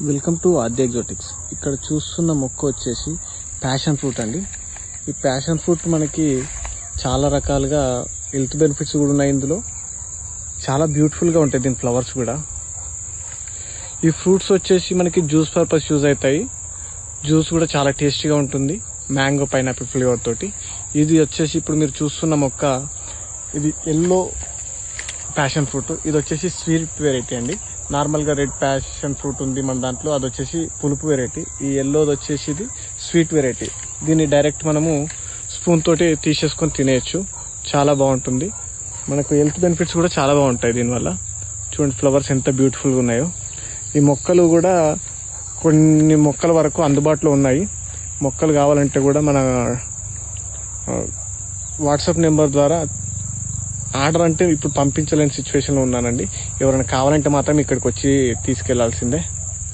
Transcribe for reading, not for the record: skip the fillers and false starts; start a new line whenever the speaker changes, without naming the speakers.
Welcome to ఆద్య ఎగ్జోటిక్స్. ఇక్కడ చూస్తున్న మొక్క వచ్చేసి ప్యాషన్ ఫ్రూట్ అండి. ఈ ప్యాషన్ ఫ్రూట్ మనకి చాలా రకాలుగా హెల్త్ బెనిఫిట్స్ కూడా ఉన్నాయి. ఇందులో చాలా బ్యూటిఫుల్గా ఉంటాయి దీని ఫ్లవర్స్ కూడా. ఈ ఫ్రూట్స్ వచ్చేసి మనకి జ్యూస్ పర్పస్ యూజ్ అవుతాయి. జ్యూస్ కూడా చాలా టేస్టీగా ఉంటుంది, మ్యాంగో పైనాపిల్ ఫ్లేవర్ తోటి. ఇది వచ్చేసి ఇప్పుడు మీరు చూస్తున్న మొక్క, ఇది ఎల్లో ప్యాషన్ ఫ్రూట్. ఇది వచ్చేసి స్వీట్ వెరైటీ అండి. నార్మల్గా రెడ్ ప్యాషన్ ఫ్రూట్ ఉంది మన దాంట్లో, అది వచ్చేసి పులుపు వెరైటీ. ఈ ఎల్లోది వచ్చేసి ఇది స్వీట్ వెరైటీ. దీన్ని డైరెక్ట్ మనము స్పూన్ తోటి తీసేసుకొని తినేయచ్చు. చాలా బాగుంటుంది. మనకు హెల్త్ బెనిఫిట్స్ కూడా చాలా బాగుంటాయి దీనివల్ల. చూడండి ఫ్లవర్స్ ఎంత బ్యూటిఫుల్గా ఉన్నాయో. ఈ మొక్కలు కూడా కొన్ని మొక్కల వరకు అందుబాటులో ఉన్నాయి. మొక్కలు కావాలంటే కూడా మన వాట్సాప్ నెంబర్ ద్వారా ఆర్డర్ అంటే ఇప్పుడు పంపించలేని సిచ్యువేషన్లో ఉన్నానండి. ఎవరైనా కావాలంటే మాత్రం ఇక్కడికి వచ్చి తీసుకెళ్లాల్సిందే.